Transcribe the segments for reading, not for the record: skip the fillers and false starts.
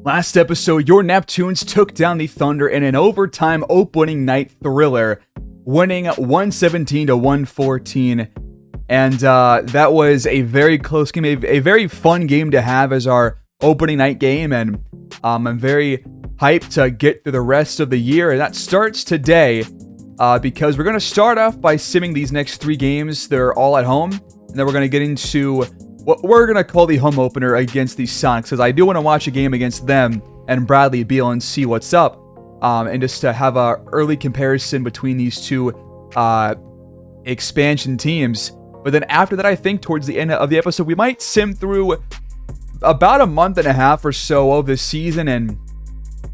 Last episode, your Neptunes took down the Thunder in an overtime opening night thriller, winning 117 to 114. And that was a very close game, a very fun game to have as our opening night game. And I'm very hyped to get through the rest of the year. And that starts today because we're going to start off by simming these next 3 games. They're all at home. And then we're going to get into what we're going to call the home opener against the Sonics, because I do want to watch a game against them and Bradley Beal and see what's up. And just to have a early comparison between these two expansion teams. But then after that, I think towards the end of the episode, we might sim through about a month and a half or so of this season and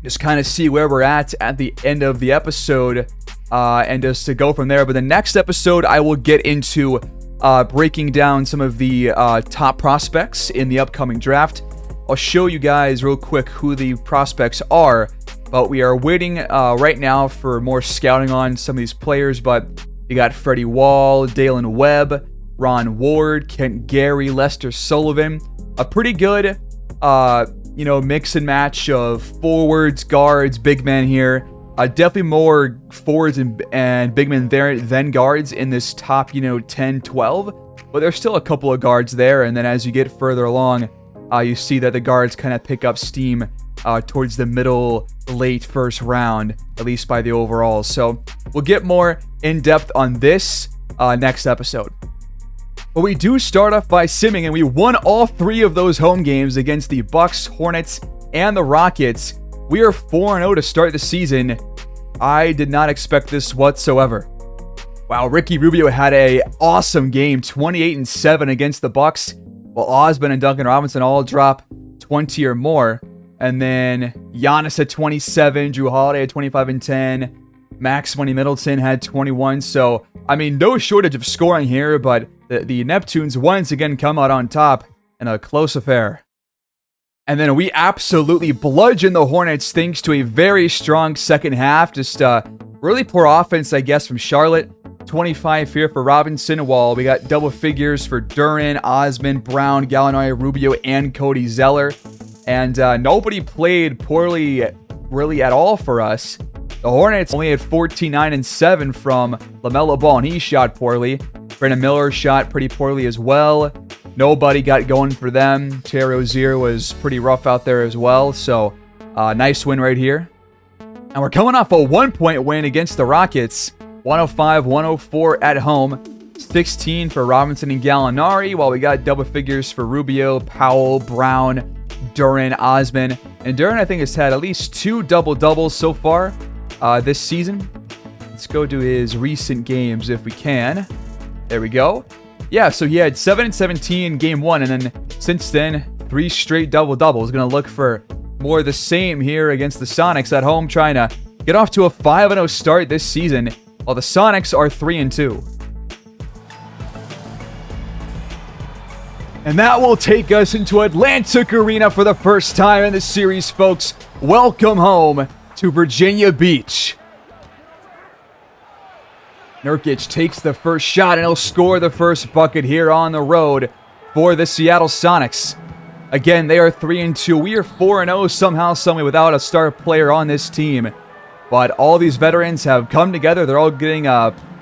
just kind of see where we're at the end of the episode and just to go from there. But the next episode, I will get into breaking down some of the top prospects in the upcoming draft. I'll show you guys real quick who the prospects are, but we are waiting right now for more scouting on some of these players. But you got Freddie Wall, Dalen Webb, Ron Ward, Kent Gary, Lester Sullivan. A pretty good, mix and match of forwards, guards, big men here. Definitely more forwards and big men there than guards in this top, 10, 12. But there's still a couple of guards there. And then as you get further along, you see that the guards kind of pick up steam towards the middle, late first round, at least by the overall. So we'll get more in depth on this next episode. But we do start off by simming, and we won all 3 of those home games against the Bucks, Hornets, and the Rockets. We are 4-0 to start the season. I did not expect this whatsoever. Wow, Ricky Rubio had an awesome game, 28-7 against the Bucks, while Osman and Duncan Robinson all drop 20 or more. And then Giannis at 27, Drew Holiday at 25-10, Max Money Middleton had 21. So, no shortage of scoring here, but the Neptunes once again come out on top in a close affair. And then we absolutely bludgeon the Hornets thanks to a very strong second half. Just really poor offense, I guess, from Charlotte. 25 here for Robinson, while we got double figures for Duran, Osman, Brown, Gallinari, Rubio, and Cody Zeller. And nobody played poorly really at all for us. The Hornets only had 14, 9, and 7 from LaMelo Ball, and he shot poorly. Brandon Miller shot pretty poorly as well. Nobody got going for them. Terry Rozier was pretty rough out there as well. So, nice win right here. And we're coming off a 1-point win against the Rockets. 105-104 at home. 16 for Robinson and Gallinari, while we got double figures for Rubio, Powell, Brown, Duran, Osman. And Duran, I think, has had at least 2 double-doubles so far this season. Let's go to his recent games if we can. There we go. Yeah, so he had 7 and 17 game 1, and then since then, 3 straight double-doubles. Going to look for more of the same here against the Sonics at home, trying to get off to a 5-0 start this season, while the Sonics are 3-2. And that will take us into Atlantic Arena for the first time in this series, folks. Welcome home to Virginia Beach. Nurkic takes the first shot, and he'll score the first bucket here on the road for the Seattle Sonics. Again, they are 3-2. We are 4-0 somehow, someway without a star player on this team. But all these veterans have come together. They're all getting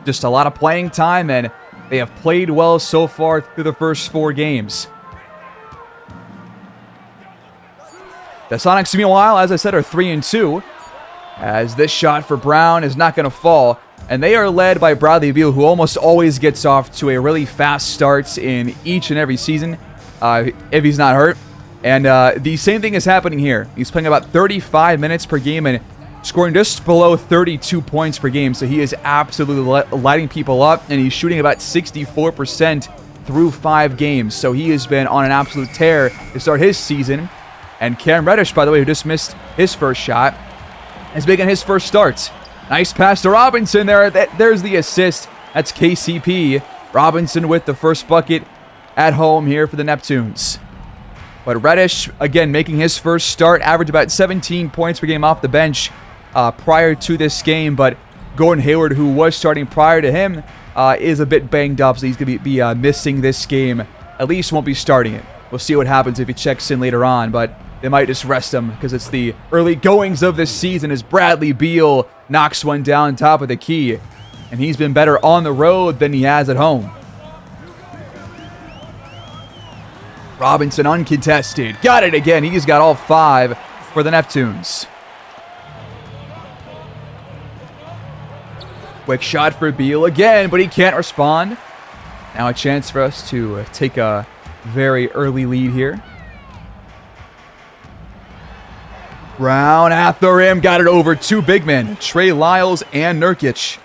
just a lot of playing time, and they have played well so far through the first 4 games. The Sonics, meanwhile, as I said, are 3-2. As this shot for Brown is not going to fall. And they are led by Bradley Beal, who almost always gets off to a really fast start in each and every season, if he's not hurt. And the same thing is happening here. He's playing about 35 minutes per game and scoring just below 32 points per game. So he is absolutely lighting people up, and he's shooting about 64% through 5 games. So he has been on an absolute tear to start his season. And Cam Reddish, by the way, who just missed his first shot, is making his first start. Nice pass to Robinson there. There's the assist. That's KCP. Robinson with the first bucket at home here for the Neptunes. But Reddish, again, making his first start, averaged about 17 points per game off the bench prior to this game. But Gordon Hayward, who was starting prior to him, is a bit banged up, so he's going to be missing this game. At least won't be starting it. We'll see what happens if he checks in later on. But they might just rest him because it's the early goings of this season as Bradley Beal knocks one down top of the key. And he's been better on the road than he has at home. Robinson uncontested. Got it again. He's got all 5 for the Neptunes. Quick shot for Beal again, but he can't respond. Now a chance for us to take a very early lead here. Brown at the rim. Got it over 2 big men. Trey Lyles and Nurkic.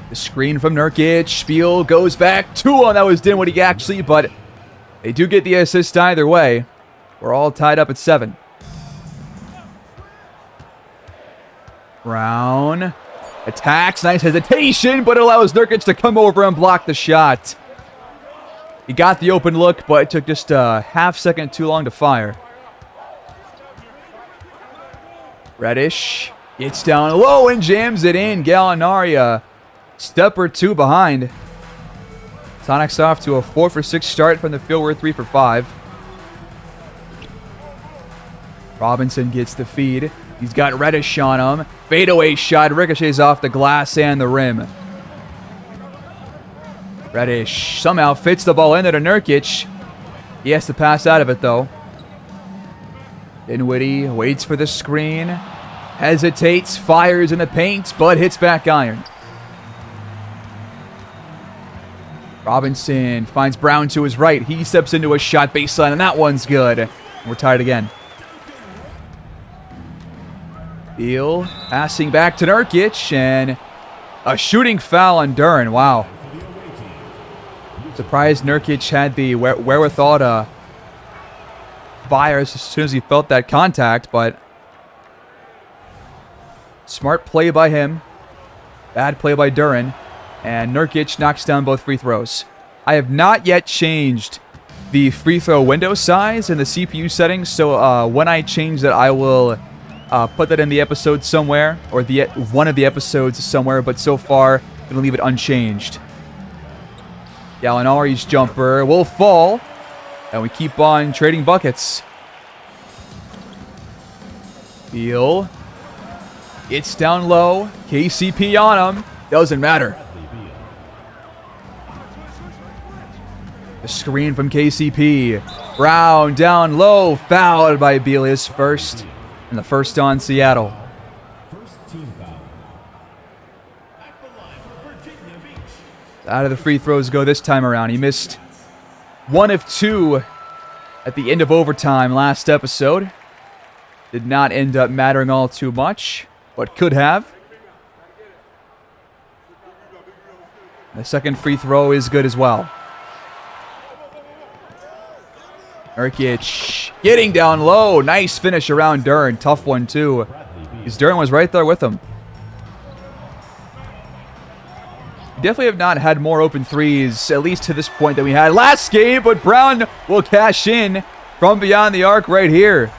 The screen from Nurkic. Spiel goes back. 2 on that was Dinwiddie actually, but they do get the assist either way. We're all tied up at 7. Brown attacks. Nice hesitation, but allows Nurkic to come over and block the shot. He got the open look, but it took just a half second too long to fire. Reddish gets down low and jams it in. Gallinari step or 2 behind. Sonics off to a 4 for 6 start from the field. We're 3 for 5. Robinson gets the feed. He's got Reddish on him. Fadeaway shot. Ricochets off the glass and the rim. Reddish somehow fits the ball into Nurkic. He has to pass out of it, though. Dinwiddie waits for the screen. Hesitates. Fires in the paint, but hits back iron. Robinson finds Brown to his right. He steps into a shot baseline, and that one's good. We're tied again. Beal passing back to Nurkic, and a shooting foul on Duren. Wow. Surprised Nurkic had the wherewithal to fire as soon as he felt that contact, but smart play by him. Bad play by Duren. And Nurkic knocks down both free throws. I have not yet changed the free throw window size in the CPU settings, so when I change that, I will put that in the episode somewhere, or one of the episodes somewhere, but so far, I'm going to leave it unchanged. Gallinari's jumper will fall, and we keep on trading buckets. Beal gets down low. KCP on him. Doesn't matter. The screen from KCP. Brown down low. Fouled by Beal, his first. And the first on Seattle. Out of the free throws go this time around. He missed 1 of 2 at the end of overtime last episode. Did not end up mattering all too much, but could have. The second free throw is good as well. Nurkic getting down low. Nice finish around Duren. Tough one, too. Because Duren was right there with him. Definitely have not had more open threes, at least to this point, than we had last game, but Brown will cash in from beyond the arc right here.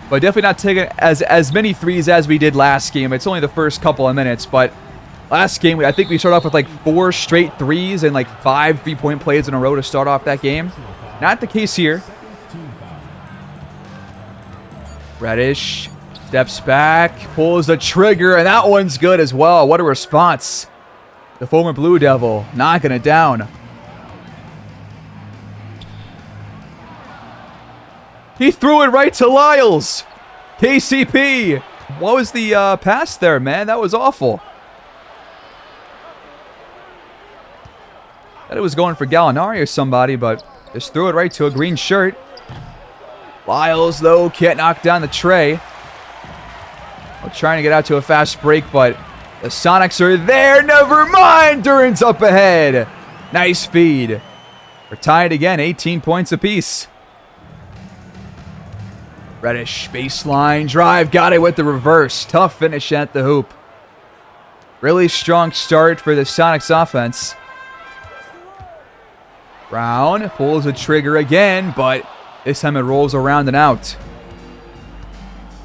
But definitely not taking as many threes as we did last game. It's only the first couple of minutes, but last game, I think we started off with like 4 straight threes and like 5 3-point plays in a row to start off that game. Not the case here. Reddish steps back, pulls the trigger, and that one's good as well. What a response. The former Blue Devil knocking it down. He threw it right to Lyles. KCP. What was the pass there, man? That was awful. Thought it was going for Gallinari or somebody, but just threw it right to a green shirt. Lyles, though, can't knock down the tray. Well, trying to get out to a fast break, but the Sonics are there. Never mind. Duren's up ahead. Nice feed. We're tied again, 18 points apiece. Reddish, baseline drive. Got it with the reverse. Tough finish at the hoop. Really strong start for the Sonics offense. Brown pulls the trigger again, but this time it rolls around and out.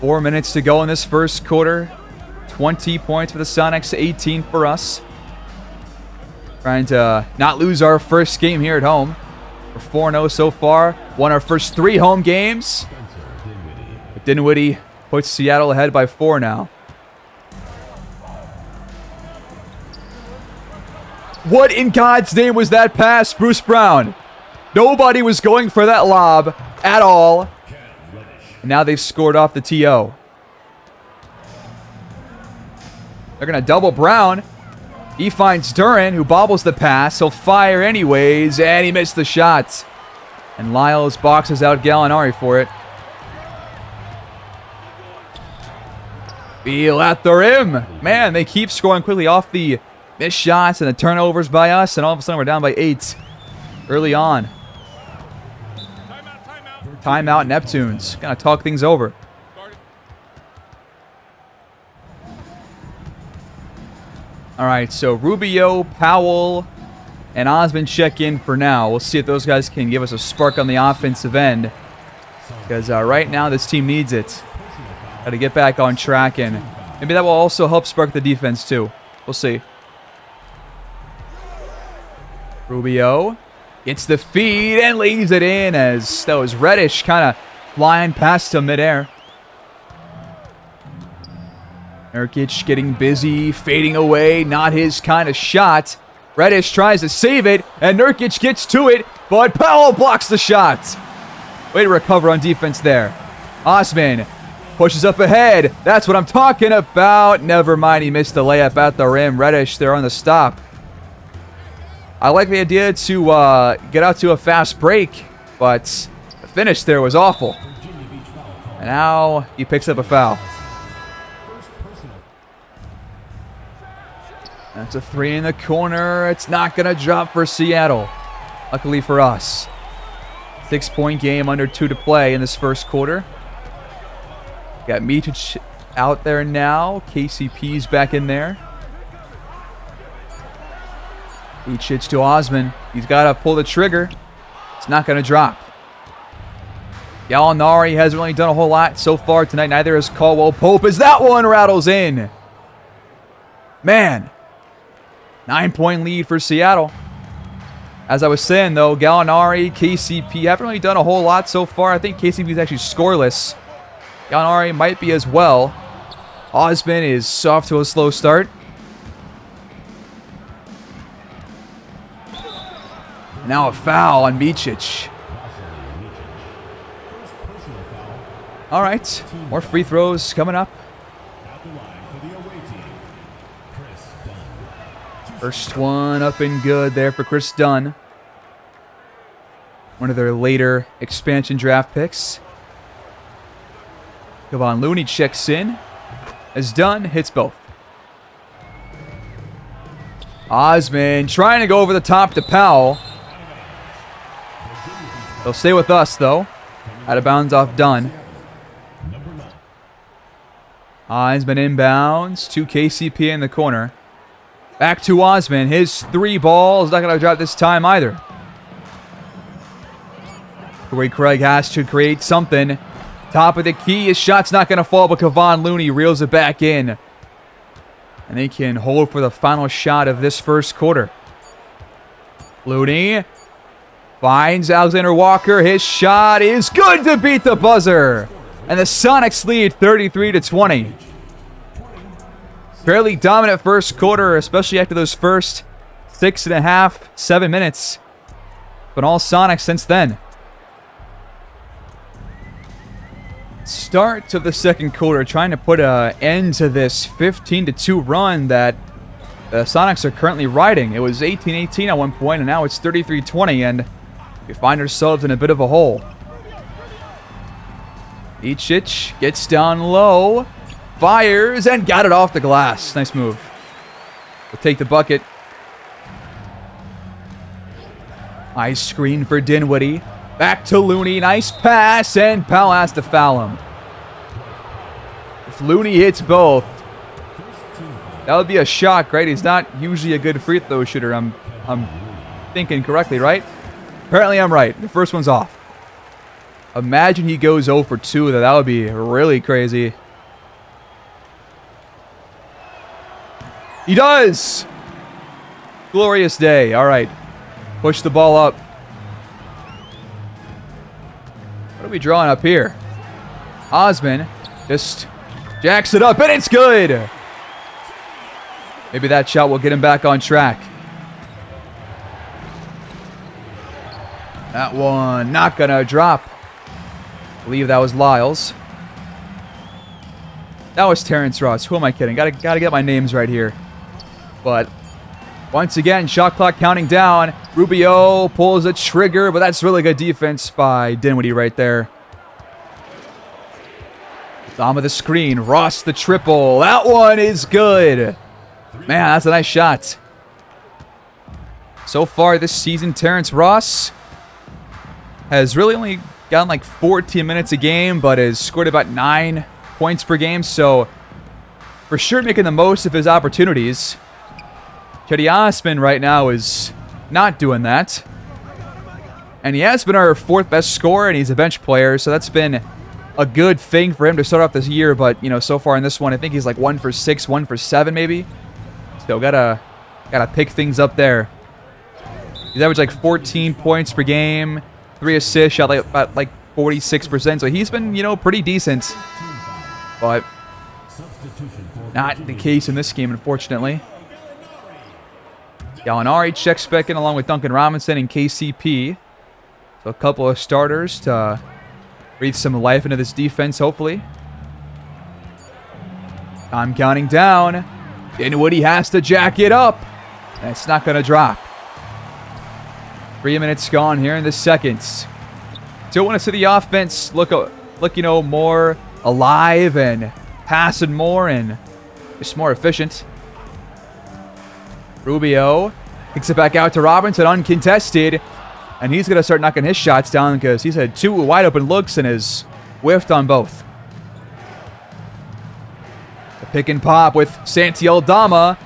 4 minutes to go in this first quarter. 20 points for the Sonics, 18 for us. Trying to not lose our first game here at home. We're 4-0 so far. Won our first 3 home games. But Dinwiddie puts Seattle ahead by 4 now. What in God's name was that pass, Bruce Brown? Nobody was going for that lob at all. And now they've scored off the TO. They're going to double Brown. He finds Duran, who bobbles the pass. He'll fire anyways, and he missed the shot. And Lyles boxes out Gallinari for it. Beal at the rim. Man, they keep scoring quickly off the missed shots and the turnovers by us, and all of a sudden we're down by 8 early on. Timeout Neptunes. Gonna talk things over. All right, so Rubio, Powell, and Osmond check in for now. We'll see if those guys can give us a spark on the offensive end, because right now this team needs it. Got to get back on track, and maybe that will also help spark the defense too. We'll see. Rubio gets the feed and leaves it in, as that was Reddish kind of flying past him midair. Nurkic getting busy, fading away, not his kind of shot. Reddish tries to save it, and Nurkic gets to it, but Powell blocks the shot. Way to recover on defense there. Osman pushes up ahead. That's what I'm talking about. Never mind, he missed the layup at the rim. Reddish there on the stop. I like the idea to get out to a fast break, but the finish there was awful. And now he picks up a foul. That's a 3 in the corner. It's not going to drop for Seattle. Luckily for us. 6-point game, under 2 to play in this first quarter. Got Mitic out there now. KCP's back in there. Mitic to Osman. He's got to pull the trigger. It's not going to drop. Gallinari hasn't really done a whole lot so far tonight. Neither has Caldwell Pope, as that one rattles in. Man. 9-point lead for Seattle. As I was saying, though, Gallinari, KCP haven't really done a whole lot so far. I think KCP is actually scoreless. Gallinari might be as well. Osman is off to a slow start. Now a foul on Mitic. All right, more free throws coming up. First one up and good there for Chris Dunn. One of their later expansion draft picks. Kevon Looney checks in as Dunn hits both. Osman trying to go over the top to Powell. They'll stay with us, though. Out of bounds off Dunn. Osman inbounds to KCP in the corner. Back to Osman. His 3 ball is not going to drop this time either. Corey Craig has to create something. Top of the key. His shot's not going to fall, but Kevon Looney reels it back in. And they can hold for the final shot of this first quarter. Looney finds Alexander Walker. His shot is good to beat the buzzer. And the Sonics lead 33-20. Fairly dominant first quarter, especially after those first 6.5, 7 minutes. But all Sonics since then. Start to the second quarter, trying to put an end to this 15-2 run that the Sonics are currently riding. It was 18-18 at one point, and now it's 33-20, and we find ourselves in a bit of a hole. Mitic gets down low, fires, and got it off the glass. Nice move. We'll take the bucket. Nice screen for Dinwiddie. Back to Looney. Nice pass, and Powell has to foul him. If Looney hits both, that would be a shock, right? He's not usually a good free throw shooter. I'm thinking correctly, right? Apparently I'm right. The first one's off. Imagine he goes 0 for 2. That would be really crazy. He does! Glorious day. All right. Push the ball up. What are we drawing up here? Osman just jacks it up, and it's good. Maybe that shot will get him back on track. That one not gonna drop. I believe that was Lyles. That was Terrence Ross. Who am I kidding? Gotta get my names right here. But once again, shot clock counting down. Rubio pulls a trigger, but that's really good defense by Dinwiddie right there. Bottom of the screen. Ross the triple. That one is good. Man, that's a nice shot. So far this season, Terrence Ross has really only gotten like 14 minutes a game, but has scored about 9 points per game. So for sure making the most of his opportunities. Cedi Osman right now is not doing that. And he has been our 4th best scorer, and he's a bench player, so that's been a good thing for him to start off this year. But, you know, so far in this one, I think he's like 1 for 6, 1 for 7 maybe. So gotta pick things up there. He's averaged like 14 points per game, 3 assists, shot like about like 46%. So he's been, you know, pretty decent. But not the case in this game, unfortunately. Gallinari checks back in along with Duncan Robinson and KCP. So a couple of starters to breathe some life into this defense, hopefully. I'm counting down. Dinwiddie has to jack it up. And it's not going to drop. 3 minutes gone here in the second. Still want to see the offense look, you know, more alive and passing more and just more efficient. Rubio kicks it back out to Robinson, uncontested. And he's going to start knocking his shots down because he's had 2 wide open looks and has whiffed on both. The pick and pop with Santi Aldama,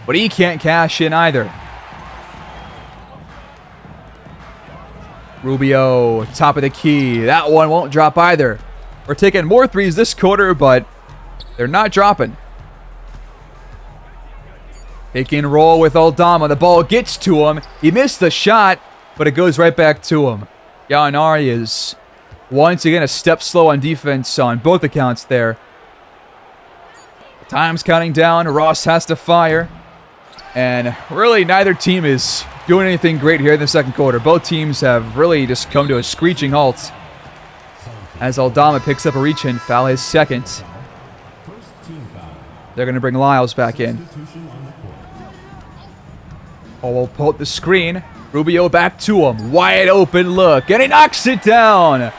but he can't cash in either. Rubio, top of the key. That one won't drop either. We're taking more threes this quarter, but they're not dropping. Pick and roll with Aldama. The ball gets to him. He missed the shot, but it goes right back to him. Gallinari is once again a step slow on defense on both accounts there. Time's counting down. Ross has to fire. And really, neither team is doing anything great here in the second quarter. Both teams have really just come to a screeching halt. As Aldama picks up a reach-in foul, his second. They're going to bring Lyles back in. Oh, we'll pull up the screen. Rubio back to him. Wide open look. And he knocks it down.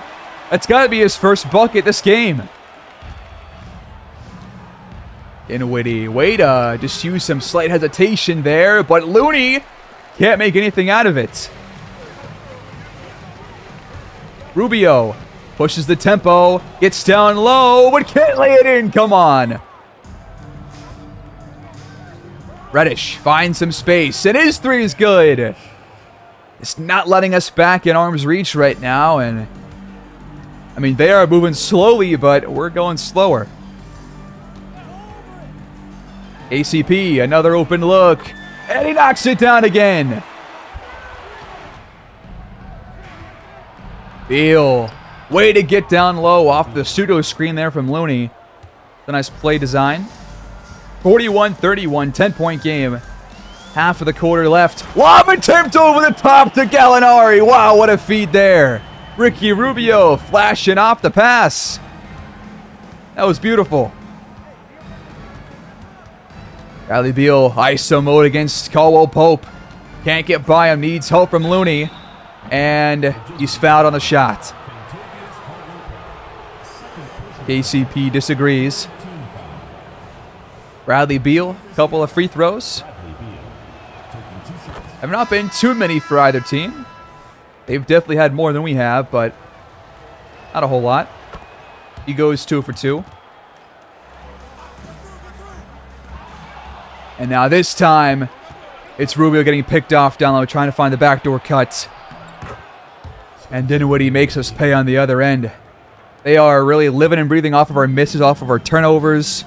That's got to be his first bucket this game. Dinwiddie. Way to just use some slight hesitation there. But Looney can't make anything out of it. Rubio pushes the tempo. Gets down low. But can't lay it in. Come on. Reddish finds some space. And his 3 is good. It's not letting us back in arm's reach right now. And I mean, they are moving slowly, but we're going slower. ACP, another open look. And he knocks it down again. Beal, way to get down low off the pseudo screen there from Looney. A nice play design. 41-31, 10-point game. Half of the quarter left. Lob attempt over the top to Gallinari. Wow, what a feed there. Ricky Rubio flashing off the pass. That was beautiful. Bradley Beal, ISO mode against Caldwell Pope. Can't get by him, needs help from Looney. And he's fouled on the shot. KCP disagrees. Bradley Beal, couple of free throws. Have not been too many for either team. They've definitely had more than we have, but not a whole lot. He goes 2 for 2. And now this time, it's Rubio getting picked off down low, trying to find the backdoor cut. And Dinwiddie makes us pay on the other end. They are really living and breathing off of our misses, off of our turnovers.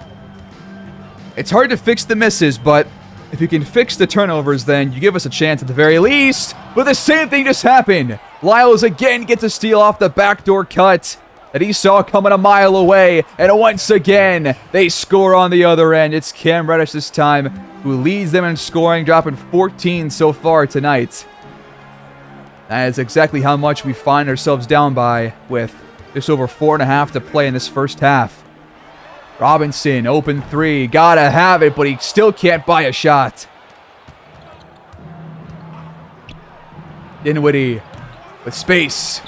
It's hard to fix the misses, but if you can fix the turnovers, then you give us a chance at the very least. But the same thing just happened. Lyles again gets a steal off the backdoor cut that he saw coming a mile away. And once again, they score on the other end. It's Cam Reddish this time who leads them in scoring, dropping 14 so far tonight. That is exactly how much we find ourselves down by with just over 4.5 to play in this first half. Robinson, open three. Gotta have it, but he still can't buy a shot. Dinwiddie with space.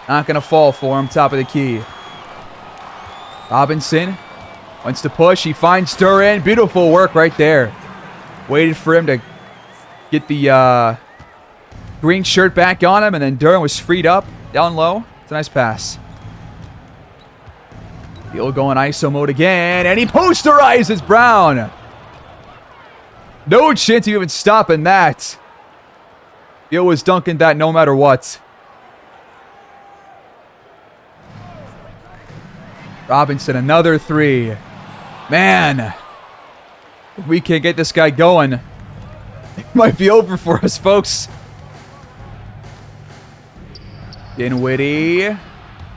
Not going to fall for him. Top of the key. Robinson wants to push. He finds Duran. Beautiful work right there. Waited for him to get the green shirt back on him, and then Duran was freed up down low. It's a nice pass. He'll go in ISO mode again, and he posterizes Brown. No chance of even stopping that. Beal was dunking that no matter what. Robinson, another three. Man, if we can't get this guy going, it might be over for us, folks. Dinwiddie.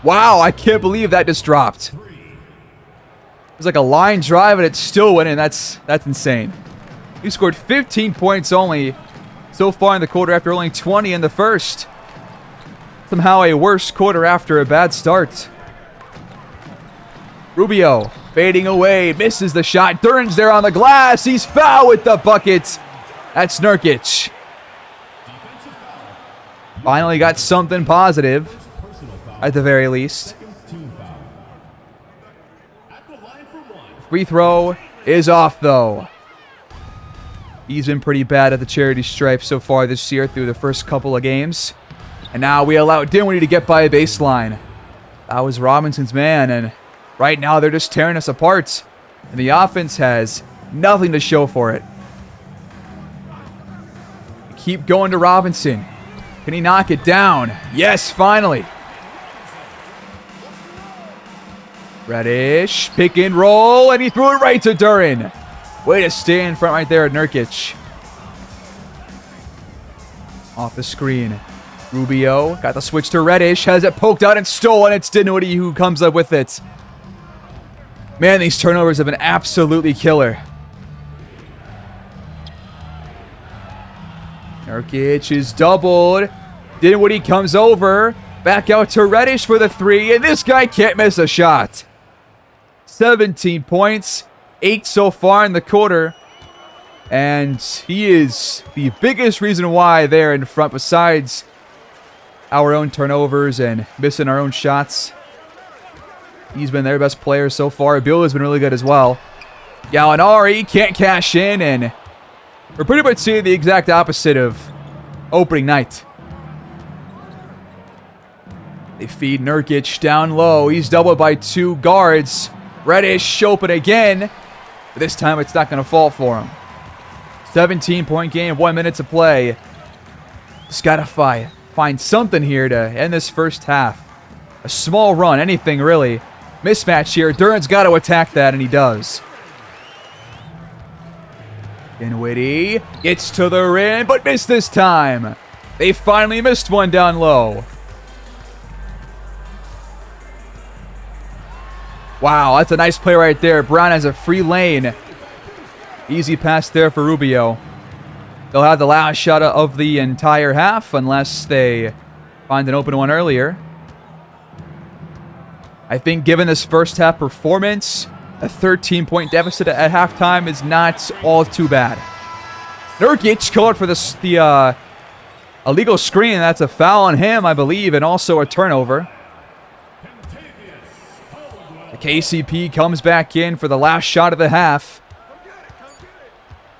Wow, I can't believe that just dropped. It was like a line drive, and it's still winning. That's insane. He scored 15 points only so far in the quarter after only 20 in the first. Somehow a worse quarter after a bad start. Rubio fading away, misses the shot. Duran's there on the glass. He's fouled with the bucket. That's Nurkic. Finally got something positive, at the very least. Free throw is off, though. He's been pretty bad at the charity stripe so far this year through the first couple of games. And now we allow Dinwiddie to get by a baseline. That was Robinson's man, and right now they're just tearing us apart. And the offense has nothing to show for it. Keep going to Robinson. Can he knock it down? Yes, finally. Reddish, pick and roll, and he threw it right to Duran. Way to stay in front right there at Nurkic. Off the screen. Rubio got the switch to Reddish, has it poked out and stolen. It's Dinwiddie who comes up with it. Man, these turnovers have been absolutely killer. Nurkic is doubled. Dinwiddie comes over. Back out to Reddish for the three, and this guy can't miss a shot. 17 points, 8 so far in the quarter. And he is the biggest reason why they're in front, besides our own turnovers and missing our own shots. He's been their best player so far. Beal has been really good as well. Gallinari can't cash in, and we're pretty much seeing the exact opposite of opening night. They feed Nurkic down low. He's doubled by 2 guards. Reddish open again. But this time it's not going to fall for him. 17-point game, 1 minute to play. Just got to find something here to end this first half. A small run, anything really. Mismatch here. Duran's got to attack that, and he does. Dinwiddie gets to the rim, but missed this time. They finally missed one down low. Wow, that's a nice play right there. Brown has a free lane. Easy pass there for Rubio. They'll have the last shot of the entire half unless they find an open one earlier. I think given this first half performance, a 13-point deficit at halftime is not all too bad. Nurkic called for the illegal screen. That's a foul on him, I believe, and also a turnover. The KCP comes back in for the last shot of the half.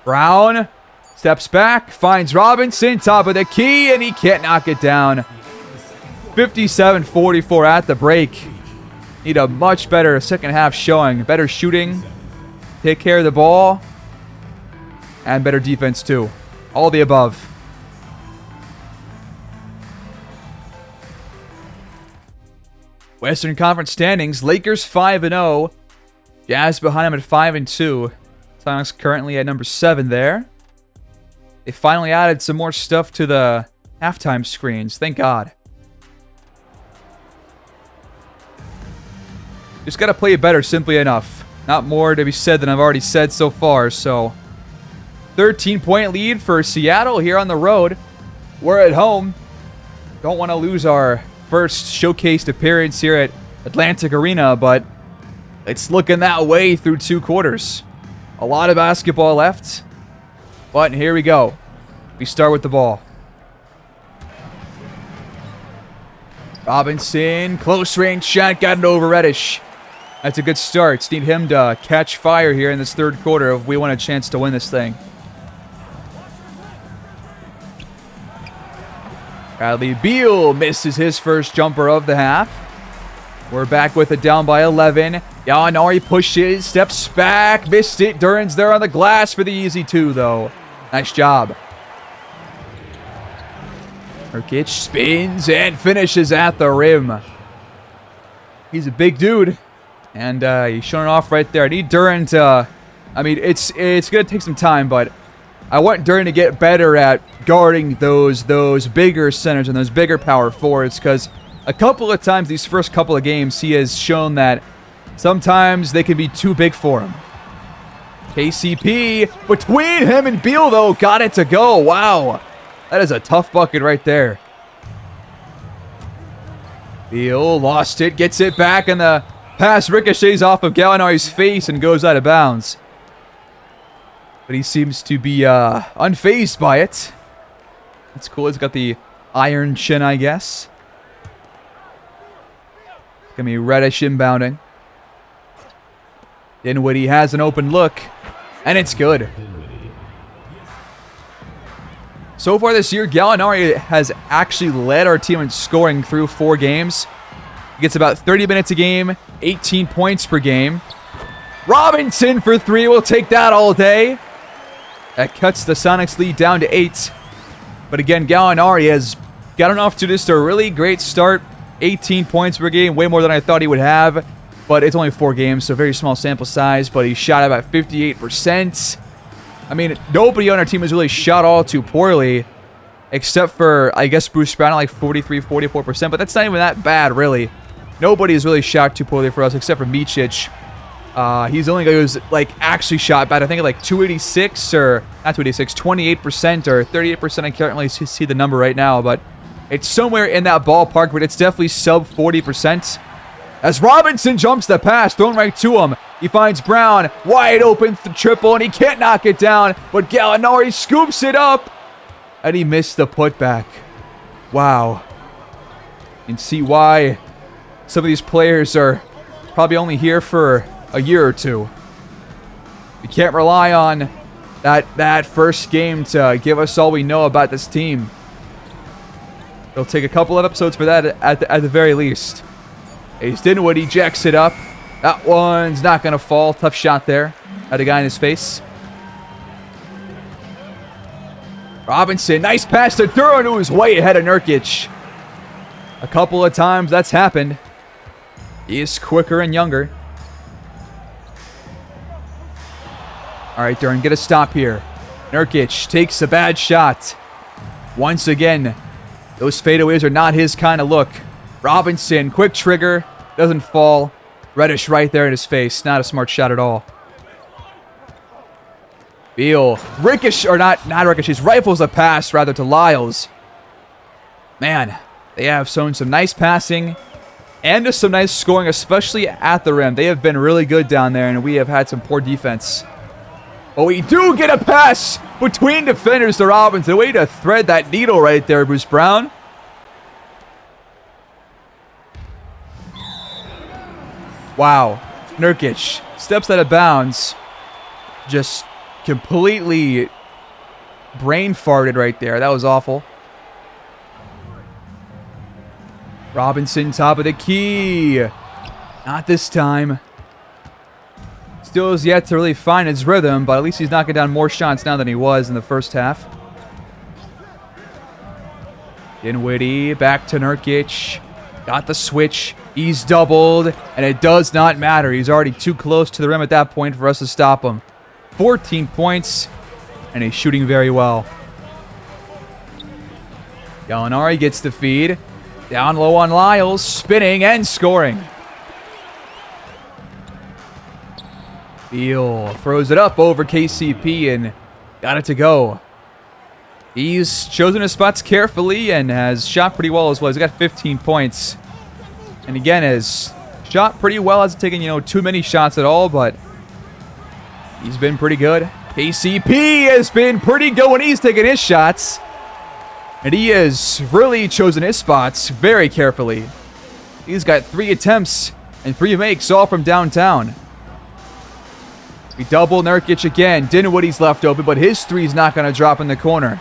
Brown steps back, finds Robinson, top of the key, and he can't knock it down. 57-44 at the break. Need a much better second half showing. Better shooting, take care of the ball, and better defense too. All the above. Western Conference standings, Lakers 5-0. Jazz behind them at 5-2. Sonics currently at number 7 there. They finally added some more stuff to the halftime screens. Thank God. Just got to play it better, simply enough. Not more to be said than I've already said so far. So 13-point lead for Seattle here on the road. We're at home. Don't want to lose our first showcased appearance here at Atlantic Arena, but it's looking that way through 2 quarters. A lot of basketball left, but here we go. We start with the ball. Robinson, close range shot, got it over Reddish. That's a good start. Need him to catch fire here in this 3rd quarter if we want a chance to win this thing. Bradley Beal misses his first jumper of the half. We're back with it down by 11. Gallinari pushes, steps back, missed it. Duran's there on the glass for the easy 2, though. Nice job. Nurkic spins and finishes at the rim. He's a big dude, and he's showing off right there. I need Duran to... I mean, it's going to take some time, but I want Duran to get better at guarding those bigger centers and those bigger power forwards, because a couple of times these first couple of games, he has shown that sometimes they can be too big for him. KCP, between him and Beal, though, got it to go. Wow. That is a tough bucket right there. Beal lost it, gets it back, and the pass ricochets off of Gallinari's face and goes out of bounds. But he seems to be unfazed by it. That's cool. He's got the iron chin, I guess. It's going to be Reddish inbounding. Dinwiddie has an open look, and it's good. So far this year, Gallinari has actually led our team in scoring through 4 games. He gets about 30 minutes a game, 18 points per game. Robinson for 3. We'll take that all day. That cuts the Sonics lead down to 8. But again, Gallinari has gotten off to just a really great start. 18 points per game, way more than I thought he would have. But it's only 4 games, so very small sample size. But he shot about 58%. I mean, nobody on our team has really shot all too poorly, except for, I guess, Bruce Brown at like 43, 44%, but that's not even that bad, really. Nobody has really shot too poorly for us, except for Micic. He's the only guy who's, like, actually shot bad. I think at like 286, or, not 286, 28% or 38%. I can't really see the number right now, but it's somewhere in that ballpark, but it's definitely sub 40%. As Robinson jumps the pass, thrown right to him. He finds Brown, wide open triple, and he can't knock it down. But Gallinari scoops it up, and he missed the putback. Wow. You can see why some of these players are probably only here for a year or 2. We can't rely on that first game to give us all we know about this team. It'll take a couple of episodes for that at the very least. Ace Dinwiddie jacks it up. That one's not going to fall. Tough shot there. Had a guy in his face. Robinson, nice pass to Duran, who was way ahead of Nurkic. A couple of times that's happened. He is quicker and younger. All right, Duran, get a stop here. Nurkic takes a bad shot. Once again, those fadeaways are not his kind of look. Robinson, quick trigger, doesn't fall. Reddish right there in his face. Not a smart shot at all. Beal, ricochet, or not ricochets, rifles a pass rather to Lyles. Man, they have shown some nice passing and just some nice scoring, especially at the rim. They have been really good down there, and we have had some poor defense. But we do get a pass between defenders to Robinson. Way to thread that needle right there, Bruce Brown. Wow. Nurkic steps out of bounds. Just completely brain farted right there. That was awful. Robinson, top of the key. Not this time. Still has yet to really find his rhythm, but at least he's knocking down more shots now than he was in the first half. Dinwiddie, back to Nurkic. Got the switch. He's doubled, and it does not matter. He's already too close to the rim at that point for us to stop him. 14 points, and he's shooting very well. Gallinari gets the feed. Down low on Lyles, spinning and scoring. Beal throws it up over KCP and got it to go. He's chosen his spots carefully and has shot pretty well as well. He's got 15 points. And again, has shot pretty well. Hasn't taken, too many shots at all, but he's been pretty good. KCP has been pretty good when he's taking his shots. And he has really chosen his spots very carefully. He's got 3 attempts and 3 makes, all from downtown. We double Nurkic again. Dinwiddie's left open, but his three's not going to drop in the corner.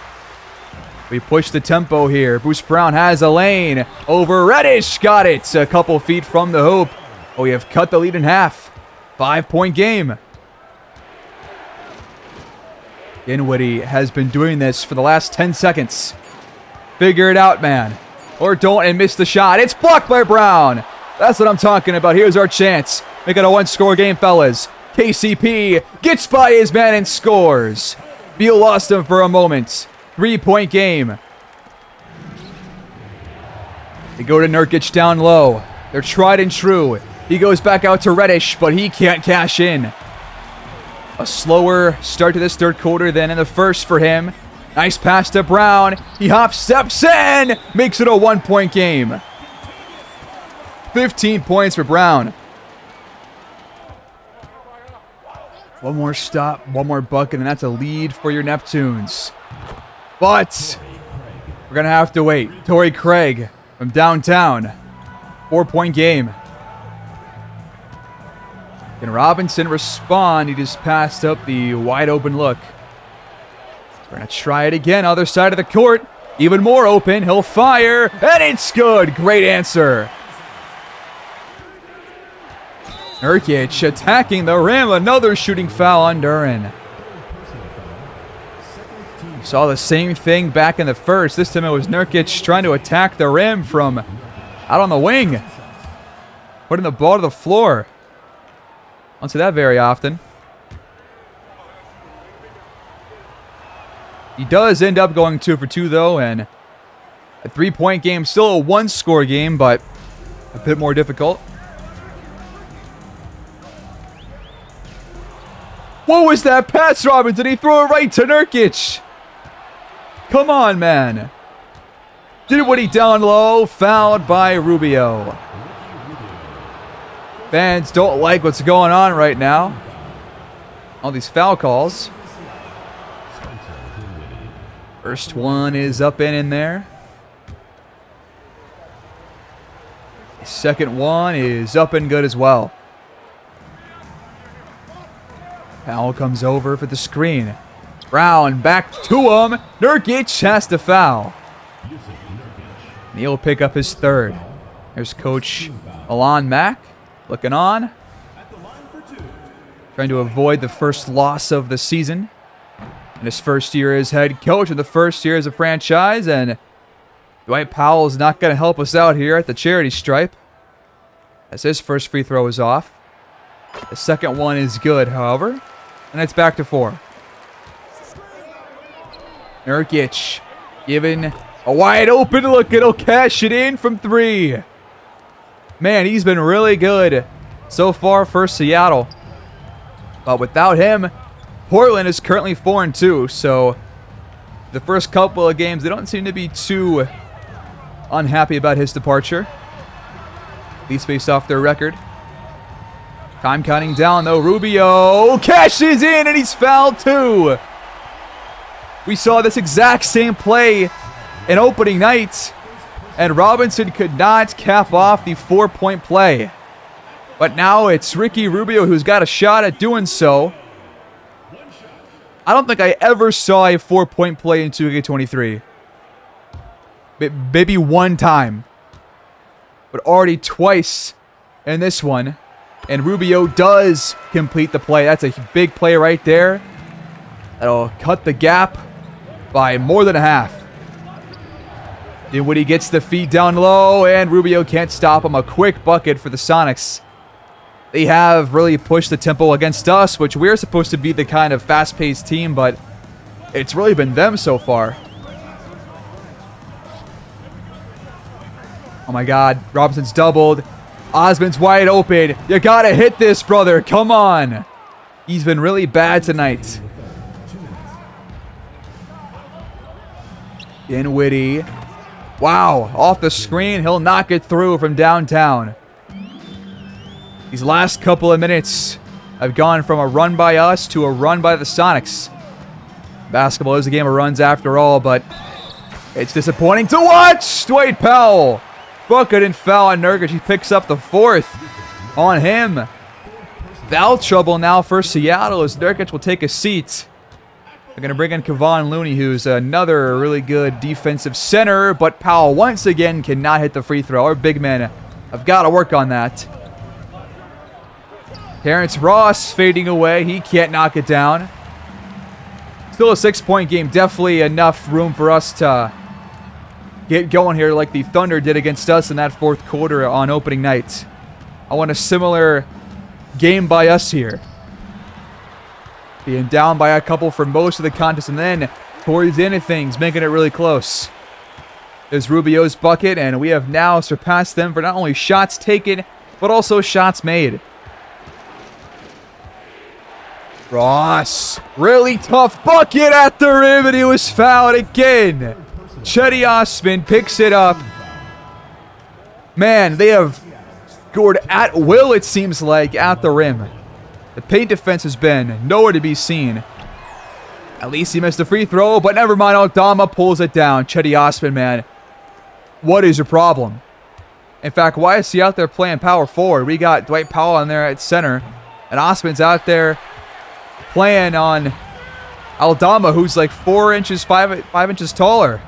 We push the tempo here. Bruce Brown has a lane over Reddish. Got it. A couple feet from the hoop. Oh, we have cut the lead in half. 5-point game. Dinwiddie has been doing this for the last 10 seconds. Figure it out, man. Or don't and miss the shot. It's blocked by Brown. That's what I'm talking about. Here's our chance. Make it a 1-score game, fellas. KCP gets by his man and scores. Beal lost him for a moment. 3-point game. They go to Nurkic down low. They're tried and true. He goes back out to Reddish, but he can't cash in. A slower start to this third quarter than in the first for him. Nice pass to Brown. He hops, steps in, makes it a 1-point game. 15 points for Brown. One more stop, one more bucket, and that's a lead for your Neptunes. But we're going to have to wait. Torrey Craig from downtown. 4-point game. Can Robinson respond? He just passed up the wide open look. We're going to try it again. Other side of the court. Even more open. He'll fire. And it's good. Great answer. Nurkic attacking the rim. Another shooting foul on Duren. We saw the same thing back in the first. This time it was Nurkic trying to attack the rim from out on the wing. Putting the ball to the floor. Don't see that very often. He does end up going 2 for 2 though, and a 3-point game. Still a 1-score game, but a bit more difficult. What was that pass, Robinson? Did he throw it right to Nurkic? Come on, man. Dinwiddie down low, fouled by Rubio. Fans don't like what's going on right now. All these foul calls. First one is up and in there. The second one is up and good as well. Powell comes over for the screen. Brown back to him. Nurkic has to foul. He'll pick up his third. There's Coach Alon Mack looking on. Trying to avoid the first loss of the season. In his first year as head coach, and the first year as a franchise. And Dwight Powell is not going to help us out here at the charity stripe, as his first free throw is off. The second one is good, however. And it's back to 4. Nurkic given a wide open look. It'll cash it in from 3. Man, he's been really good so far for Seattle. But without him, Portland is currently 4-2. So the first couple of games, they don't seem to be too unhappy about his departure. At least based off their record. Time counting down though. Rubio cashes in and he's fouled too. We saw this exact same play in opening night, and Robinson could not cap off the 4-point play. But now it's Ricky Rubio who's got a shot at doing so. I don't think I ever saw a 4-point play in 2K23. Maybe one time. But already twice in this one. And Rubio does complete the play. That's a big play right there. That'll cut the gap by more than a half. Dinwiddie gets the feed down low, and Rubio can't stop him. A quick bucket for the Sonics. They have really pushed the tempo against us, which we're supposed to be the kind of fast-paced team, but it's really been them so far. Oh my God, Robinson's doubled. Osman's wide open. You gotta hit this, brother. Come on. He's been really bad tonight. Dinwiddie. Wow, off the screen. He'll knock it through from downtown. These last couple of minutes have gone from a run by us to a run by the Sonics. Basketball is a game of runs after all, but it's disappointing to watch. Dwight Powell. Bucket and foul on Nurkic. He picks up the 4th on him. Foul trouble now for Seattle as Nurkic will take a seat. They're going to bring in Kevon Looney, who's another really good defensive center, but Powell once again cannot hit the free throw. Our big men have got to work on that. Terrence Ross fading away. He can't knock it down. Still a 6-point game. Definitely enough room for us to get going here like the Thunder did against us in that 4th quarter on opening night. I want a similar game by us here. Being down by a couple for most of the contest, and then towards the end of things, making it really close. There's Rubio's bucket, and we have now surpassed them for not only shots taken, but also shots made. Ross, really tough bucket at the rim, and he was fouled again. Cedi Osman picks it up. Man, they have scored at will, it seems like, at the rim. The paint defense has been nowhere to be seen. At least he missed a free throw, but never mind. Aldama pulls it down. Cedi Osman, man. What is your problem? In fact, why is he out there playing power forward? We got Dwight Powell on there at center, and Osman's out there playing on Aldama, who's like 4 inches, 5 inches taller.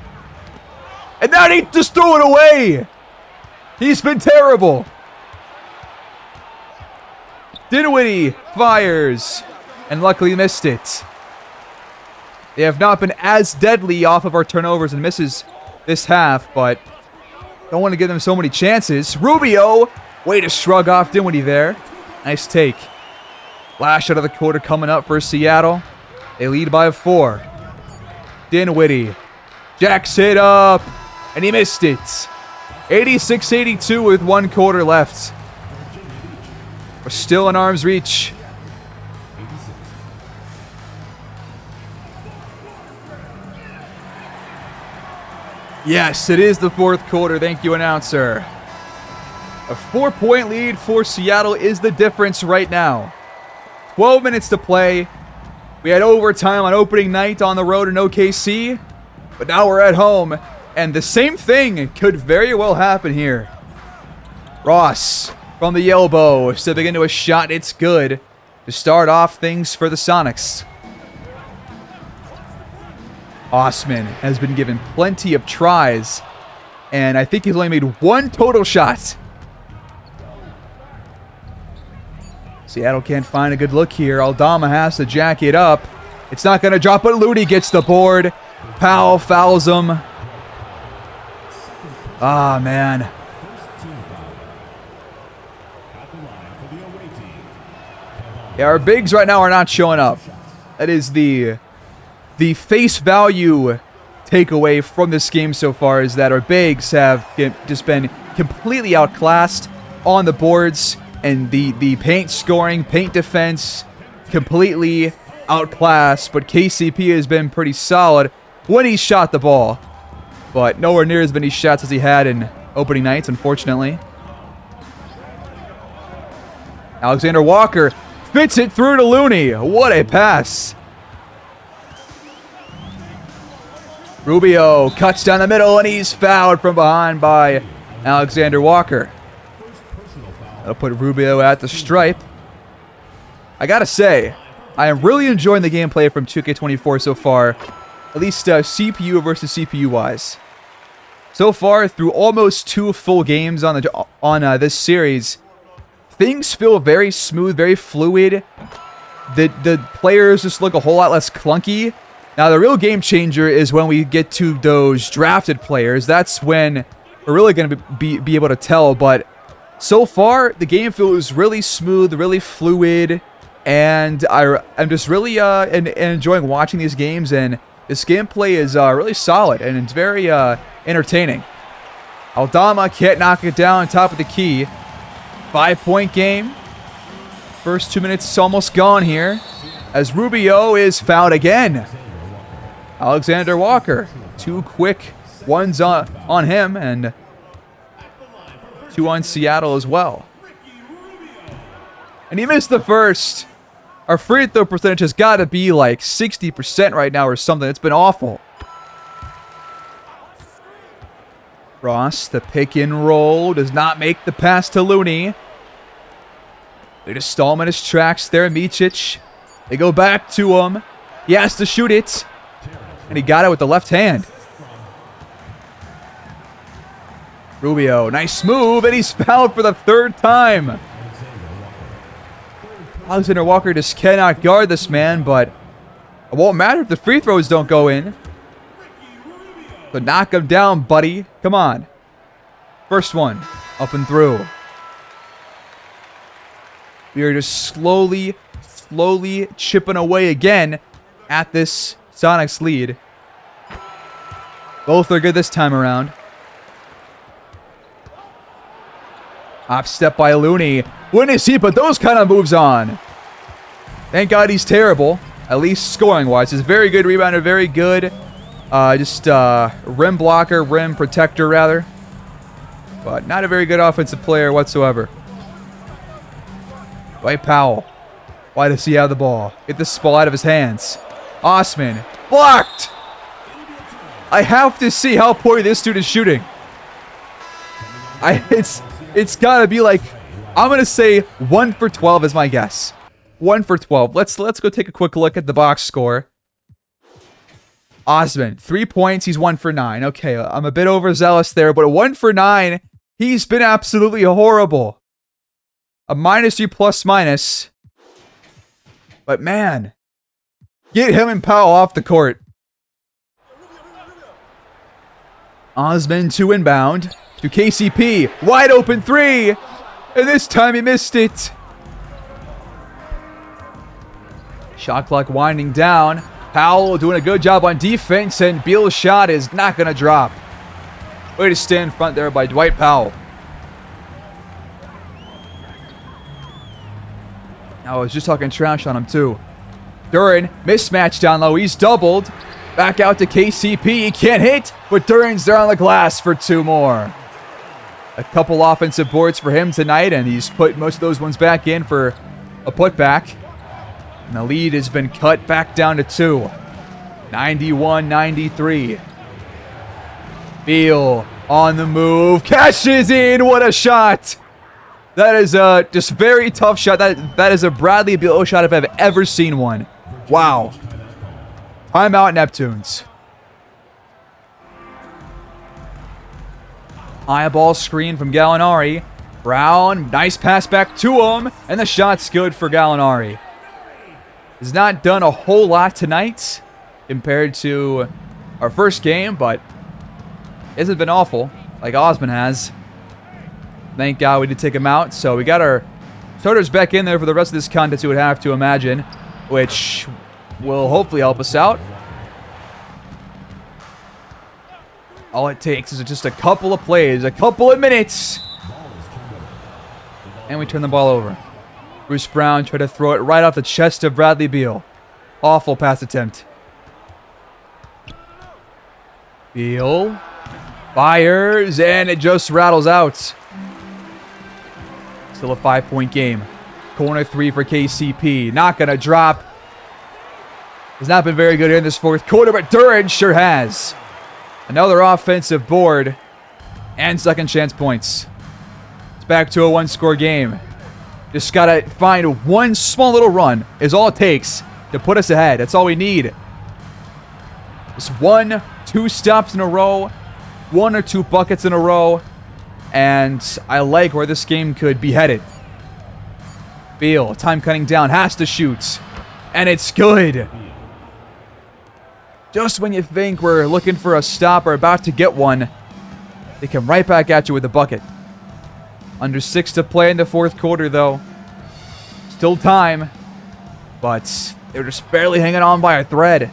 And now he just threw it away. He's been terrible. Dinwiddie fires and luckily missed it. They have not been as deadly off of our turnovers and misses this half, but don't want to give them so many chances. Rubio, way to shrug off Dinwiddie there. Nice take. Last shot of the quarter coming up for Seattle. They lead by 4. Dinwiddie jacks it up, and he missed it. 86-82 with 1 quarter left. We're still in arm's reach. Yes, it is the 4th quarter. Thank you, announcer. A 4-point lead for Seattle is the difference right now. 12 minutes to play. We had overtime on opening night on the road in OKC, but now we're at home, and the same thing could very well happen here. Ross from the elbow, stepping into a shot. It's good to start off things for the Sonics. Osman has been given plenty of tries, and I think he's only made 1 total shot. Seattle can't find a good look here. Aldama has to jack it up. It's not going to drop, but Looney gets the board. Powell fouls him. Ah, man. Yeah, our bigs right now are not showing up. That is the face value takeaway from this game so far, is that our bigs have just been completely outclassed on the boards, and the paint scoring, paint defense, completely outclassed. But KCP has been pretty solid when he shot the ball, but nowhere near as many shots as he had in opening nights, unfortunately. Alexander Walker fits it through to Looney. What a pass. Rubio cuts down the middle, and he's fouled from behind by Alexander Walker. That'll put Rubio at the stripe. I gotta say, I am really enjoying the gameplay from 2K24 so far, at least CPU versus CPU wise. So far, through almost 2 full games on this series, things feel very smooth, very fluid. The players just look a whole lot less clunky. Now, the real game changer is when we get to those drafted players. That's when we're really going to be able to tell. But so far, the game feels really smooth, really fluid, and I'm just really enjoying watching these games. And this gameplay is really solid, and it's very entertaining. Aldama can't knock it down on top of the key. 5-point game. First 2 minutes almost gone here. as Rubio is fouled again. Alexander Walker. 2 quick ones on him and 2 on Seattle as well. And he missed the first. Our free throw percentage has got to be like 60% right now or something. It's been awful. Ross, the pick and roll, does not make the pass to Looney. They just stall him in his tracks there. Micic. They go back to him. He has to shoot it. And he got it with the left hand. Rubio, nice move, and he's fouled for the 3rd time. Alexander Walker just cannot guard this man, but it won't matter if the free throws don't go in. So knock him down, buddy. Come on. First one, up and through. We are just slowly chipping away again at this Sonics lead. Both are good this time around. Hop step by Looney. When does he put those kind of moves on? Thank God he's terrible. At least scoring-wise. He's very good rebounder, very good. Rim blocker, rim protector, rather. But not a very good offensive player whatsoever. Dwight Powell. Why does he have the ball? Get this ball out of his hands. Osman. Blocked! I have to see how poor this dude is shooting. It's got to be like, I'm going to say 1 for 12 is my guess. 1 for 12. Let's go take a quick look at the box score. Osman, 3 points. He's 1 for 9. Okay, I'm a bit overzealous there, but 1 for 9. He's been absolutely horrible. A -3 plus-minus. But man, get him and Powell off the court. Osman to inbound. To KCP. Wide open 3. And this time he missed it. Shot clock winding down. Powell doing a good job on defense. And Beal's shot is not going to drop. Way to stand in front there by Dwight Powell. I was just talking trash on him too. Duren, mismatch down low. He's doubled. Back out to KCP. He can't hit, but Duren's there on the glass for 2 more. A couple offensive boards for him tonight, and he's put most of those ones back in for a putback. And the lead has been cut back down to 2. 91-93. Beal on the move. Cashes in. What a shot. That is a just very tough shot. That is a Bradley Beal shot if I've ever seen one. Wow. Timeout Neptunes. High ball screen from Gallinari. Brown, nice pass back to him. And the shot's good for Gallinari. Has not done a whole lot tonight compared to our first game, but hasn't been awful like Osman has. Thank God we did take him out. So we got our starters back in there for the rest of this contest, you would have to imagine, which will hopefully help us out. All it takes is just a couple of plays, a couple of minutes. And we turn the ball over. Bruce Brown tried to throw it right off the chest of Bradley Beal. Awful pass attempt. Beal fires, and it just rattles out. Still a 5-point game. Corner 3 for KCP. Not going to drop. Has not been very good in this 4th quarter, but Duren sure has. Another offensive board and second chance points. It's back to a 1-score game. Just got to find one small little run is all it takes to put us ahead. That's all we need. Just 1, 2 stops in a row. 1 or 2 buckets in a row. And I like where this game could be headed. Beal, time cutting down, has to shoot. And it's good. Just when you think we're looking for a stop or about to get one, they come right back at you with a bucket. Under 6 to play in the 4th quarter, though. Still time. But they're just barely hanging on by a thread.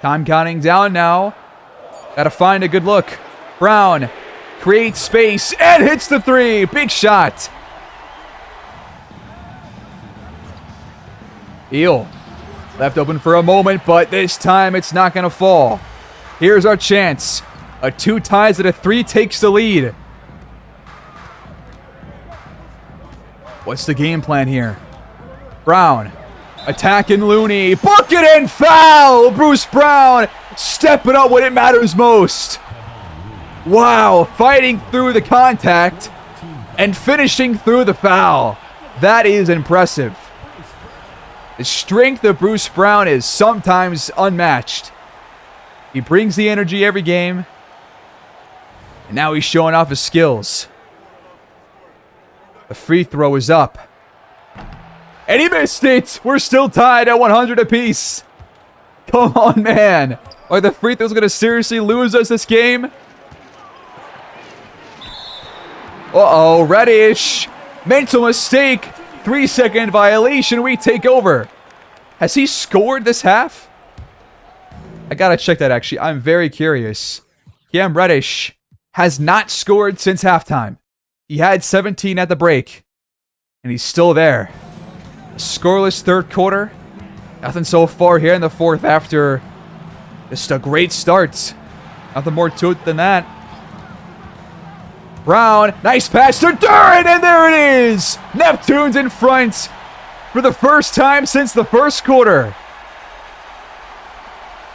Time counting down now. Gotta find a good look. Brown creates space and hits the 3. Big shot. Beal left open for a moment, but this time it's not going to fall. Here's our chance. A 2 ties at a 3 takes the lead. What's the game plan here? Brown attacking Looney. Bucket and foul! Bruce Brown stepping up when it matters most. Wow, fighting through the contact and finishing through the foul. That is impressive. The strength of Bruce Brown is sometimes unmatched. He brings the energy every game. And now he's showing off his skills. The free throw is up. And he missed it! We're still tied at 100 apiece. Come on, man. Are the free throws going to seriously lose us this game? Uh-oh, Reddish. Mental mistake. 3-second violation. We take over. Has he scored this half? I gotta check that, actually. I'm very curious. Cam Reddish has not scored since halftime. He had 17 at the break. And he's still there. Scoreless third quarter. Nothing so far here in the fourth after just a great start. Nothing more to it than that. Brown, nice pass to Duren, and there it is! Neptunes in front for the first time since the first quarter.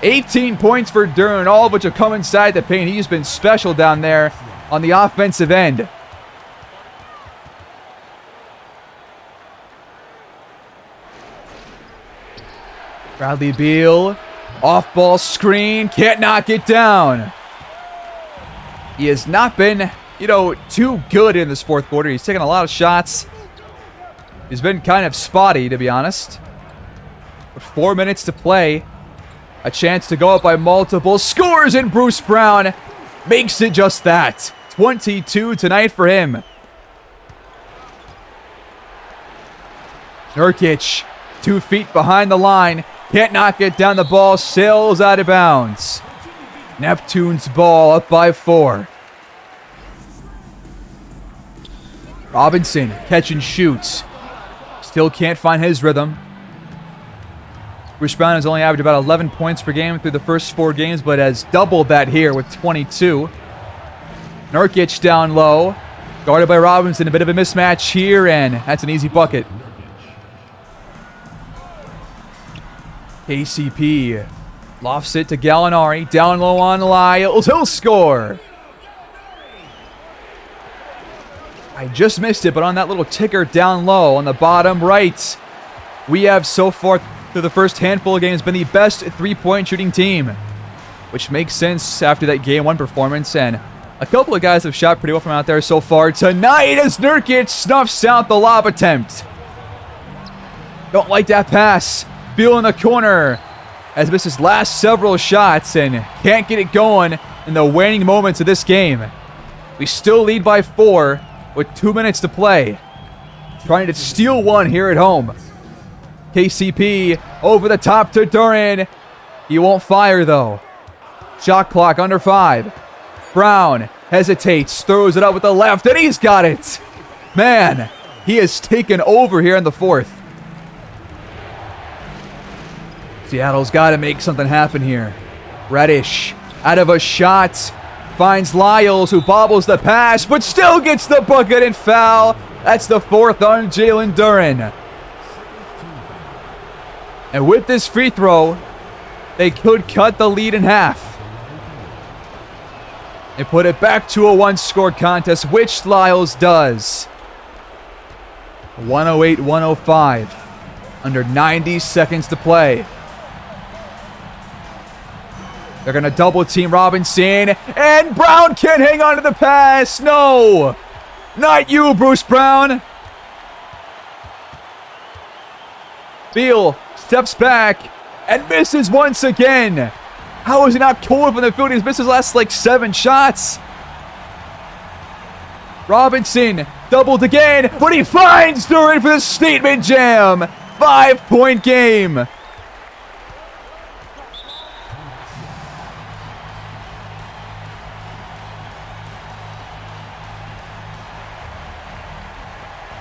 18 points for Duren, all but to come inside the paint. He's been special down there on the offensive end. Bradley Beal, off-ball screen, can't knock it down. He has not been, too good in this fourth quarter. He's taken a lot of shots. He's been kind of spotty, to be honest. But 4 minutes to play. A chance to go up by multiple scores, and Bruce Brown makes it just that. 22 tonight for him. Nurkic, 2 feet behind the line. Can't knock it down, the ball sails out of bounds. Neptunes ball up by 4. Robinson, catch and shoots. Still can't find his rhythm. Bruce Brown has only averaged about 11 points per game through the first 4 games, but has doubled that here with 22. Nurkic down low. Guarded by Robinson, a bit of a mismatch here, and that's an easy bucket. KCP lofts it to Gallinari. Down low on Lyles. He'll score. I just missed it, but on that little ticker down low on the bottom right, we have so far through the first handful of games been the best 3-point shooting team, which makes sense after that Game 1 performance, and a couple of guys have shot pretty well from out there so far tonight as Nurkic snuffs out the lob attempt. Don't like that pass. Beal in the corner has missed his last several shots and can't get it going in the waning moments of this game. We still lead by 4 with 2 minutes to play. Trying to steal one here at home. KCP over the top to Duren. He won't fire though. Shot clock under 5. Brown hesitates, throws it up with the left, and he's got it. Man, he has taken over here in the fourth. Seattle's got to make something happen here. Reddish out of a shot. Finds Lyles, who bobbles the pass, but still gets the bucket and foul. That's the 4th on Jalen Duren. And with this free throw, they could cut the lead in half and put it back to a 1-score contest, which Lyles does. 108-105. Under 90 seconds to play. They're going to double team Robinson, and Brown can't hang on to the pass. No, not you, Bruce Brown. Beal steps back and misses once again. How is he not cold from the field? He's missed his last 7 shots. Robinson doubled again, but he finds Duren for the statement jam. 5-point game.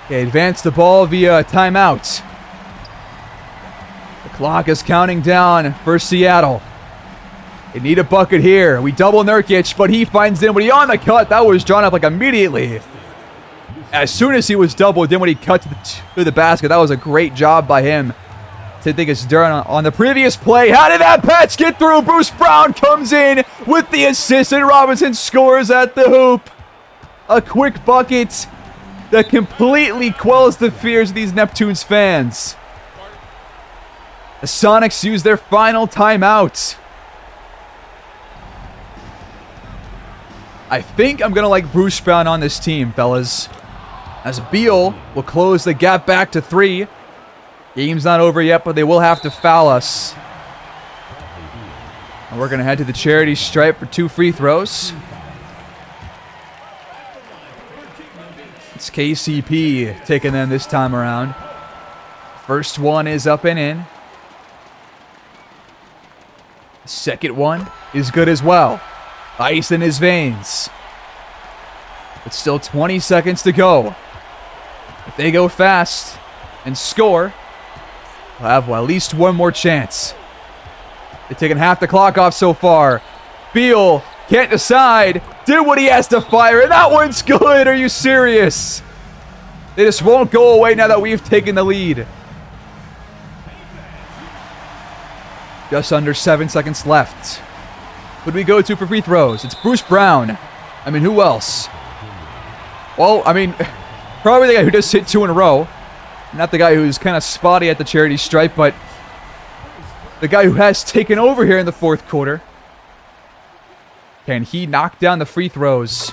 Okay, advance the ball via timeout. Clock is counting down for Seattle. They need a bucket here. We double Nurkic, but he finds Dinwiddie on the cut. That was drawn up like immediately. As soon as he was doubled, Dinwiddie cut to the basket. That was a great job by him to think it's done on the previous play. How did that pass get through? Bruce Brown comes in with the assist, and Robinson scores at the hoop. A quick bucket that completely quells the fears of these Neptunes fans. The Sonics use their final timeout. I think I'm going to like Bruce Brown on this team, fellas. As Beal will close the gap back to 3. Game's not over yet, but they will have to foul us. And we're going to head to the charity stripe for 2 free throws. It's KCP taking them this time around. First one is up and in. Second one is good as well. Ice in his veins. But still 20 seconds to go. If they go fast and score, we'll have at least one more chance. They've taken half the clock off so far. Beal can't decide. Did what he has to fire, and that one's good. Are you serious? They just won't go away now that we've taken the lead. Just under 7 seconds left. Who do we go to for free throws? It's Bruce Brown. I mean, who else? Well, I mean, probably the guy who just hit 2 in a row. Not the guy who's kind of spotty at the charity stripe, but the guy who has taken over here in the fourth quarter. Can he knock down the free throws?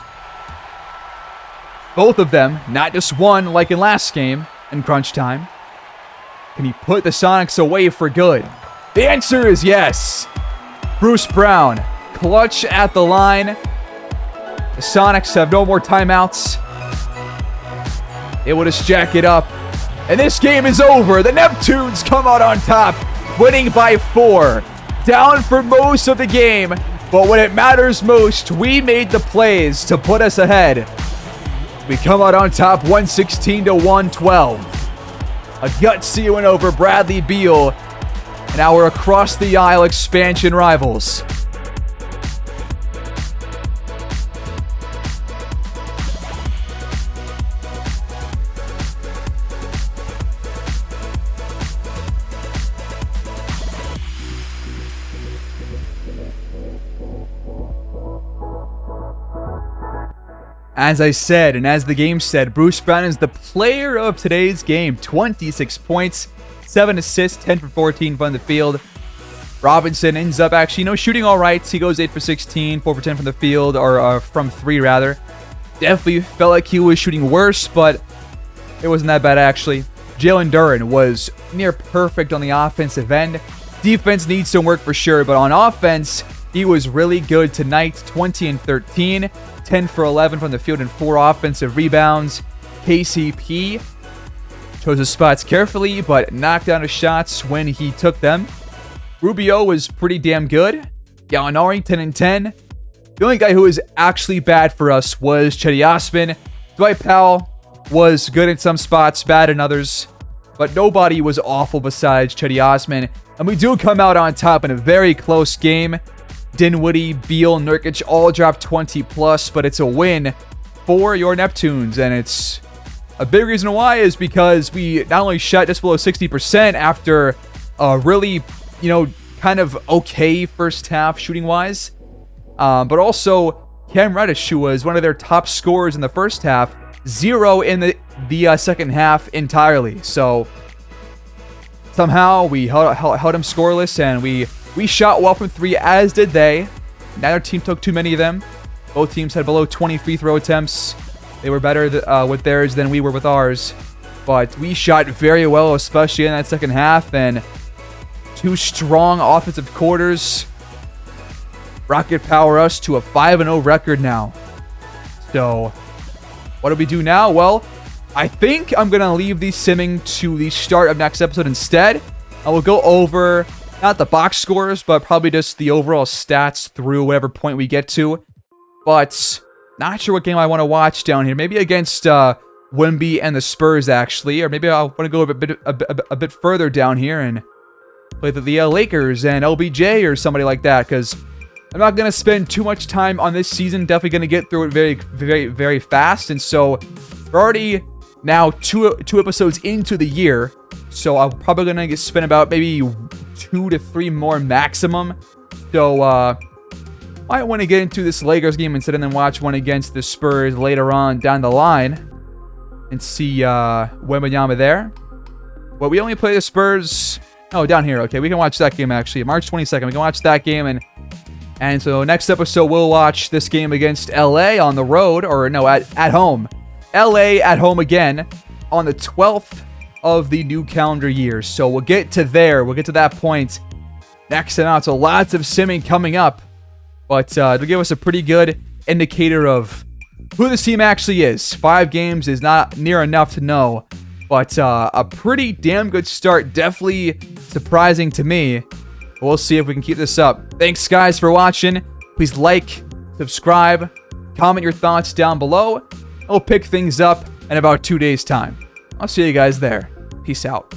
Both of them, not just one like in last game in crunch time. Can he put the Sonics away for good? The answer is yes. Bruce Brown, clutch at the line. The Sonics have no more timeouts. They will just jack it up. And this game is over. The Neptunes come out on top, winning by 4. Down for most of the game, but when it matters most, we made the plays to put us ahead. We come out on top 116 to 112. A gutsy win over Bradley Beal and our across the aisle expansion rivals. As I said, and as the game said, Bruce Brown is the player of today's game. 26 points, 7 assists, 10 for 14 from the field. Robinson ends up actually, shooting all right. He goes 8 for 16, 4 for 10 from the field, or from 3 rather. Definitely felt like he was shooting worse, but it wasn't that bad actually. Jalen Duren was near perfect on the offensive end. Defense needs some work for sure, but on offense, he was really good tonight. 20 and 13. 10 for 11 from the field and 4 offensive rebounds. KCP chose his spots carefully, but knocked down his shots when he took them. Rubio was pretty damn good. Gallinari, 10 and 10. The only guy who was actually bad for us was Cedi Osman. Dwight Powell was good in some spots, bad in others, but nobody was awful besides Cedi Osman. And we do come out on top in a very close game. Dinwiddie, Beal, Nurkic all dropped 20 plus, but it's a win for your Neptunes. And it's a big reason why is because we not only shot just below 60% after a really, kind of okay first half shooting wise, but also Cam Reddish, who was one of their top scorers in the first half, 0 in the second half entirely. So somehow we held him scoreless, and we shot well from 3, as did they. Neither team took too many of them. Both teams had below 20 free throw attempts. They were better with theirs than we were with ours. But we shot very well, especially in that second half. And 2 strong offensive quarters rocket power us to a 5-0 record now. So what do we do now? Well, I think I'm going to leave the simming to the start of next episode instead. I will go over not the box scores, but probably just the overall stats through whatever point we get to. But not sure what game I want to watch down here. Maybe against Wemby and the Spurs, actually. Or maybe I want to go a bit further down here and play the Lakers and LBJ or somebody like that, because I'm not going to spend too much time on this season. Definitely going to get through it very, very, very fast. And so we're already now two episodes into the year. So I'm probably going to spend about maybe 2 to 3 more maximum. So might want to get into this Lakers game instead and then watch one against the Spurs later on down the line and see Wembanyama there. But we only play the Spurs. Oh, down here. Okay, we can watch that game actually. March 22nd. We can watch that game. And so next episode, we'll watch this game against LA on the road. Or no, at home. LA at home again on the 12th of the new calendar year. So we'll get to there. We'll get to that point next and out. So lots of simming coming up. But it'll give us a pretty good indicator of who this team actually is. 5 games is not near enough to know. But a pretty damn good start. Definitely surprising to me. We'll see if we can keep this up. Thanks, guys, for watching. Please like, subscribe, comment your thoughts down below. I'll pick things up in about 2 days' time. I'll see you guys there. Peace out.